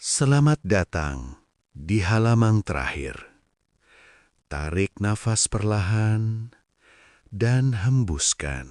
Selamat datang di halaman terakhir. Tarik nafas perlahan dan hembuskan.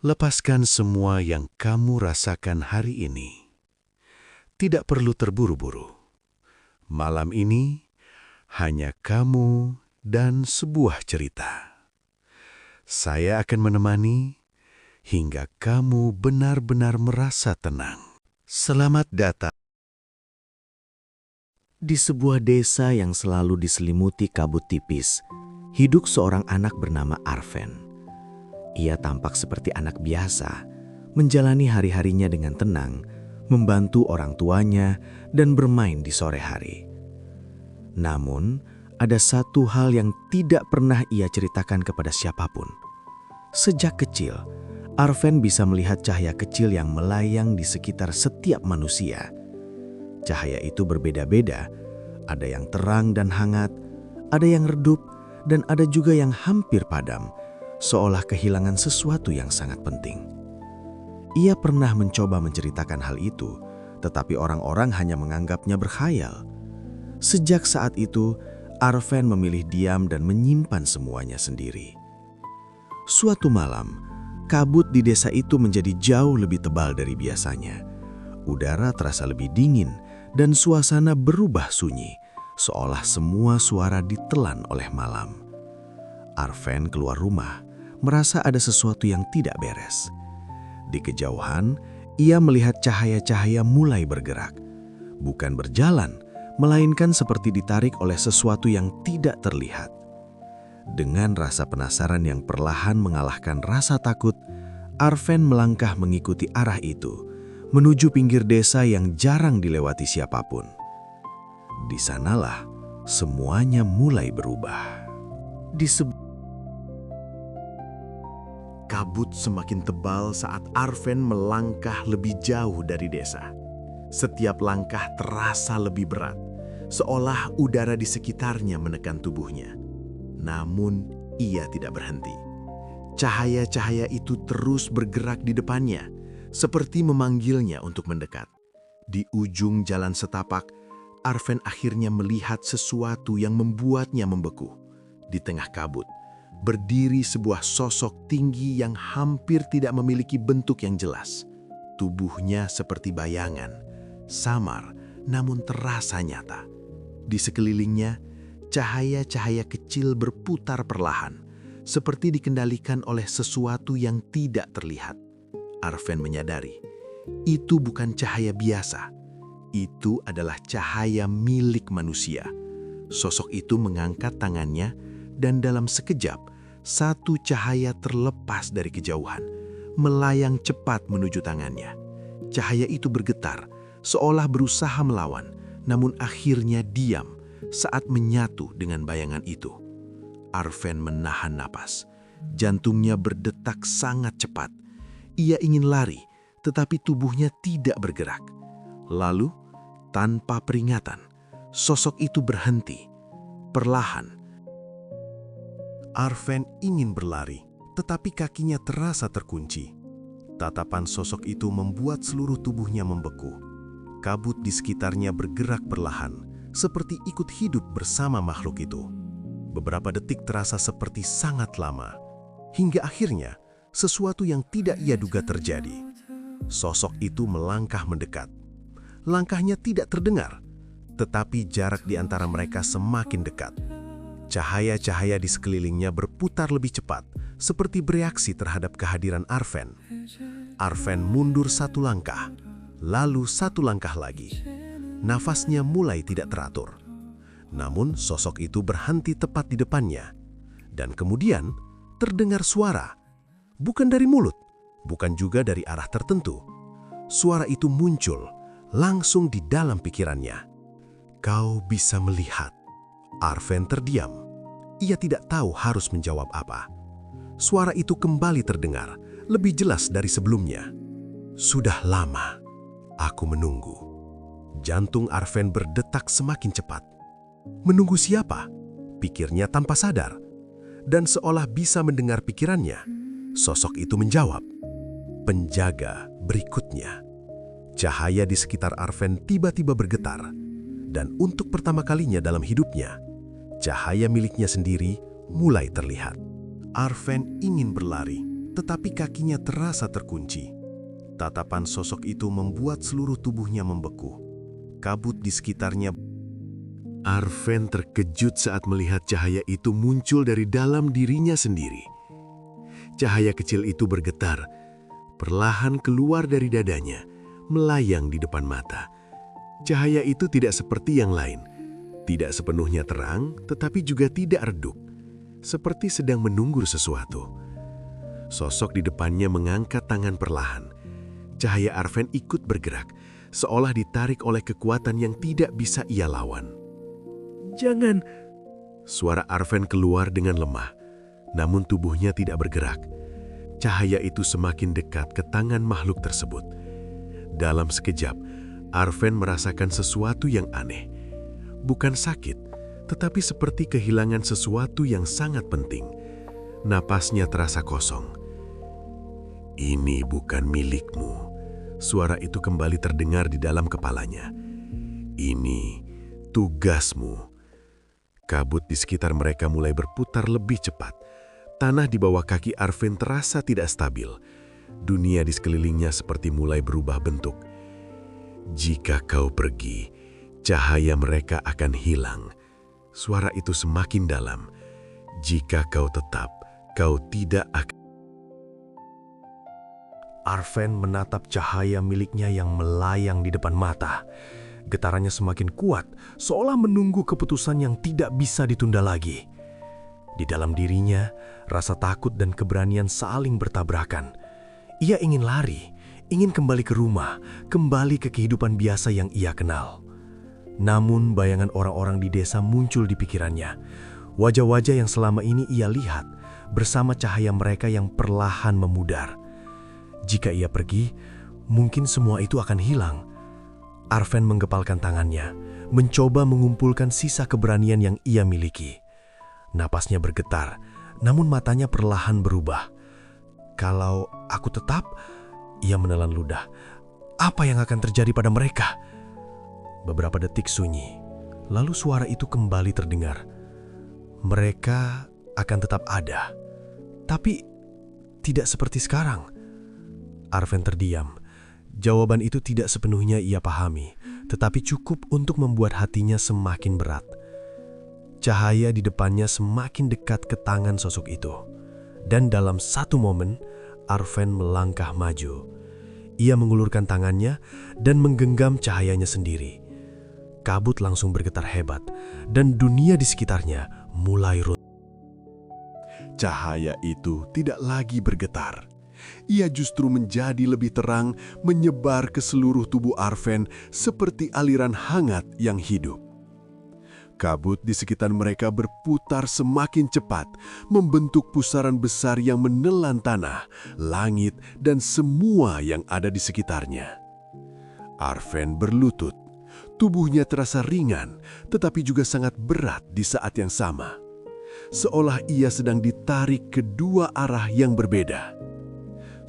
Lepaskan semua yang kamu rasakan hari ini. Tidak perlu terburu-buru. Malam ini hanya kamu dan sebuah cerita. Saya akan menemani hingga kamu benar-benar merasa tenang. Selamat datang. Di sebuah desa yang selalu diselimuti kabut tipis, hidup seorang anak bernama Arven. Ia tampak seperti anak biasa, menjalani hari-harinya dengan tenang, membantu orang tuanya, dan bermain di sore hari. Namun, ada satu hal yang tidak pernah ia ceritakan kepada siapapun. Sejak kecil, Arven bisa melihat cahaya kecil yang melayang di sekitar setiap manusia. Cahaya itu berbeda-beda, ada yang terang dan hangat, ada yang redup, dan ada juga yang hampir padam, seolah kehilangan sesuatu yang sangat penting. Ia pernah mencoba menceritakan hal itu, tetapi orang-orang hanya menganggapnya berkhayal. Sejak saat itu, Arven memilih diam dan menyimpan semuanya sendiri. Suatu malam, kabut di desa itu menjadi jauh lebih tebal dari biasanya. Udara terasa lebih dingin dan suasana berubah sunyi, seolah semua suara ditelan oleh malam. Arven keluar rumah, merasa ada sesuatu yang tidak beres. Di kejauhan, ia melihat cahaya-cahaya mulai bergerak. Bukan berjalan, melainkan seperti ditarik oleh sesuatu yang tidak terlihat. Dengan rasa penasaran yang perlahan mengalahkan rasa takut, Arven melangkah mengikuti arah itu, menuju pinggir desa yang jarang dilewati siapapun. Di sanalah semuanya mulai berubah. Kabut semakin tebal saat Arven melangkah lebih jauh dari desa. Setiap langkah terasa lebih berat, seolah udara di sekitarnya menekan tubuhnya. Namun, ia tidak berhenti. Cahaya-cahaya itu terus bergerak di depannya, seperti memanggilnya untuk mendekat. Di ujung jalan setapak, Arven akhirnya melihat sesuatu yang membuatnya membeku. Di tengah kabut, berdiri sebuah sosok tinggi yang hampir tidak memiliki bentuk yang jelas. Tubuhnya seperti bayangan, samar namun terasa nyata. Di sekelilingnya, cahaya-cahaya kecil berputar perlahan, seperti dikendalikan oleh sesuatu yang tidak terlihat. Arven menyadari, itu bukan cahaya biasa. Itu adalah cahaya milik manusia. Sosok itu mengangkat tangannya, dan dalam sekejap, satu cahaya terlepas dari kejauhan, melayang cepat menuju tangannya. Cahaya itu bergetar, seolah berusaha melawan, namun akhirnya diam saat menyatu dengan bayangan itu. Arven menahan napas. Jantungnya berdetak sangat cepat. Ia ingin lari, tetapi tubuhnya tidak bergerak. Lalu, tanpa peringatan, sosok itu berhenti. Perlahan, Arven ingin berlari, tetapi kakinya terasa terkunci. Tatapan sosok itu membuat seluruh tubuhnya membeku. Kabut di sekitarnya bergerak perlahan, seperti ikut hidup bersama makhluk itu. Beberapa detik terasa seperti sangat lama, hingga akhirnya sesuatu yang tidak ia duga terjadi. Sosok itu melangkah mendekat. Langkahnya tidak terdengar, tetapi jarak di antara mereka semakin dekat. Cahaya-cahaya di sekelilingnya berputar lebih cepat, seperti bereaksi terhadap kehadiran Arven. Arven mundur satu langkah, lalu satu langkah lagi. Nafasnya mulai tidak teratur. Namun sosok itu berhenti tepat di depannya. Dan kemudian terdengar suara. Bukan dari mulut, bukan juga dari arah tertentu. Suara itu muncul langsung di dalam pikirannya. Kau bisa melihat. Arven terdiam. Ia tidak tahu harus menjawab apa. Suara itu kembali terdengar, lebih jelas dari sebelumnya. Sudah lama aku menunggu. Jantung Arven berdetak semakin cepat. Menunggu siapa? Pikirnya tanpa sadar. Dan seolah bisa mendengar pikirannya, sosok itu menjawab, penjaga berikutnya. Cahaya di sekitar Arven tiba-tiba bergetar, dan untuk pertama kalinya dalam hidupnya, cahaya miliknya sendiri mulai terlihat. Arven ingin berlari, tetapi kakinya terasa terkunci. Tatapan sosok itu membuat seluruh tubuhnya membeku. Kabut di sekitarnya. Arven terkejut saat melihat cahaya itu muncul dari dalam dirinya sendiri. Cahaya kecil itu bergetar, perlahan keluar dari dadanya, melayang di depan mata. Cahaya itu tidak seperti yang lain, tidak sepenuhnya terang, tetapi juga tidak redup, seperti sedang menunggu sesuatu. Sosok di depannya mengangkat tangan perlahan. Cahaya Arven ikut bergerak, seolah ditarik oleh kekuatan yang tidak bisa ia lawan. "Jangan!" Suara Arven keluar dengan lemah, namun tubuhnya tidak bergerak. Cahaya itu semakin dekat ke tangan makhluk tersebut. Dalam sekejap, Arven merasakan sesuatu yang aneh. Bukan sakit, tetapi seperti kehilangan sesuatu yang sangat penting. Napasnya terasa kosong. "Ini bukan milikmu." Suara itu kembali terdengar di dalam kepalanya. "Ini tugasmu." Kabut di sekitar mereka mulai berputar lebih cepat. Tanah di bawah kaki Arven terasa tidak stabil. Dunia di sekelilingnya seperti mulai berubah bentuk. "Jika kau pergi, cahaya mereka akan hilang." Suara itu semakin dalam. "Jika kau tetap, kau tidak akan..." Arven menatap cahaya miliknya yang melayang di depan mata. Getarannya semakin kuat, seolah menunggu keputusan yang tidak bisa ditunda lagi. Di dalam dirinya, rasa takut dan keberanian saling bertabrakan. Ia ingin lari, ingin kembali ke rumah, kembali ke kehidupan biasa yang ia kenal. Namun bayangan orang-orang di desa muncul di pikirannya. Wajah-wajah yang selama ini ia lihat, bersama cahaya mereka yang perlahan memudar. Jika ia pergi, mungkin semua itu akan hilang. Arven menggepalkan tangannya, mencoba mengumpulkan sisa keberanian yang ia miliki. Napasnya bergetar, namun matanya perlahan berubah. "Kalau aku tetap," ia menelan ludah, "apa yang akan terjadi pada mereka?" Beberapa detik sunyi, lalu suara itu kembali terdengar. "Mereka akan tetap ada, tapi tidak seperti sekarang." Arven terdiam. Jawaban itu tidak sepenuhnya ia pahami, tetapi cukup untuk membuat hatinya semakin berat. Cahaya di depannya semakin dekat ke tangan sosok itu. Dan dalam satu momen, Arven melangkah maju. Ia mengulurkan tangannya dan menggenggam cahayanya sendiri. Kabut langsung bergetar hebat, dan dunia di sekitarnya mulai runtuh. Cahaya itu tidak lagi bergetar. Ia justru menjadi lebih terang, menyebar ke seluruh tubuh Arven seperti aliran hangat yang hidup. Kabut di sekitar mereka berputar semakin cepat, membentuk pusaran besar yang menelan tanah, langit, dan semua yang ada di sekitarnya. Arven berlutut. Tubuhnya terasa ringan, tetapi juga sangat berat di saat yang sama. Seolah ia sedang ditarik ke dua arah yang berbeda.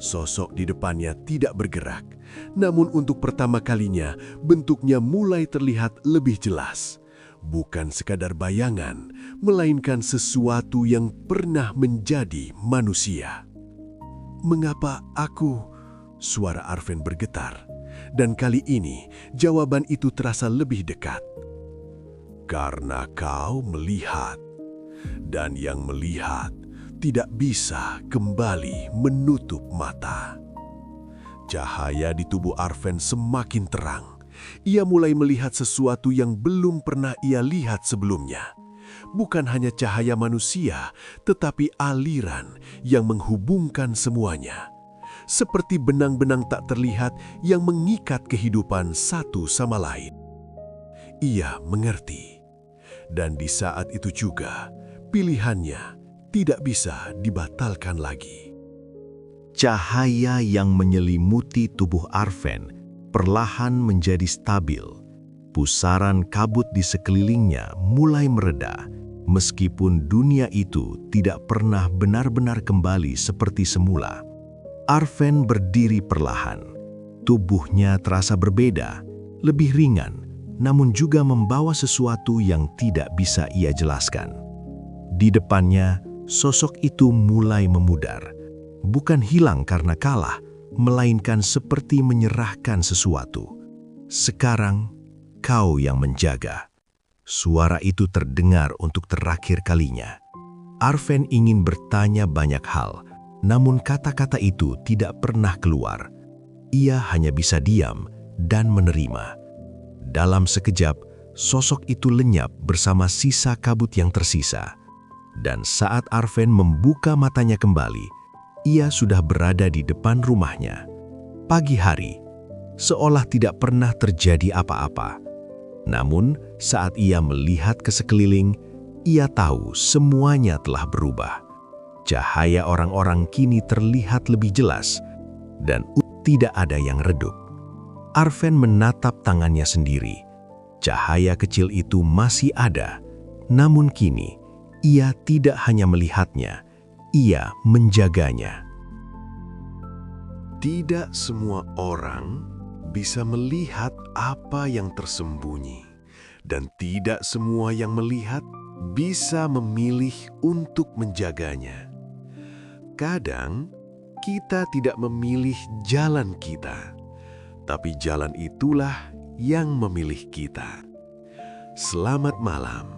Sosok di depannya tidak bergerak, namun untuk pertama kalinya bentuknya mulai terlihat lebih jelas. Bukan sekadar bayangan, melainkan sesuatu yang pernah menjadi manusia. "Mengapa aku?" Suara Arven bergetar, dan kali ini jawaban itu terasa lebih dekat. "Karena kau melihat, dan yang melihat tidak bisa kembali menutup mata." Cahaya di tubuh Arven semakin terang. Ia mulai melihat sesuatu yang belum pernah ia lihat sebelumnya. Bukan hanya cahaya manusia, tetapi aliran yang menghubungkan semuanya. Seperti benang-benang tak terlihat yang mengikat kehidupan satu sama lain. Ia mengerti. Dan di saat itu juga, pilihannya tidak bisa dibatalkan lagi. Cahaya yang menyelimuti tubuh Arven perlahan menjadi stabil. Pusaran kabut di sekelilingnya mulai mereda, meskipun dunia itu tidak pernah benar-benar kembali seperti semula. Arven berdiri perlahan. Tubuhnya terasa berbeda, lebih ringan, namun juga membawa sesuatu yang tidak bisa ia jelaskan. Di depannya, sosok itu mulai memudar. Bukan hilang karena kalah, melainkan seperti menyerahkan sesuatu. "Sekarang, kau yang menjaga." Suara itu terdengar untuk terakhir kalinya. Arven ingin bertanya banyak hal, namun kata-kata itu tidak pernah keluar. Ia hanya bisa diam dan menerima. Dalam sekejap, sosok itu lenyap bersama sisa kabut yang tersisa. Dan saat Arven membuka matanya kembali, ia sudah berada di depan rumahnya. Pagi hari, seolah tidak pernah terjadi apa-apa. Namun, saat ia melihat ke sekeliling, ia tahu semuanya telah berubah. Cahaya orang-orang kini terlihat lebih jelas, dan tidak ada yang redup. Arven menatap tangannya sendiri. Cahaya kecil itu masih ada, namun kini ia tidak hanya melihatnya, ia menjaganya. Tidak semua orang bisa melihat apa yang tersembunyi, dan tidak semua yang melihat bisa memilih untuk menjaganya. Kadang kita tidak memilih jalan kita, tapi jalan itulah yang memilih kita. Selamat malam.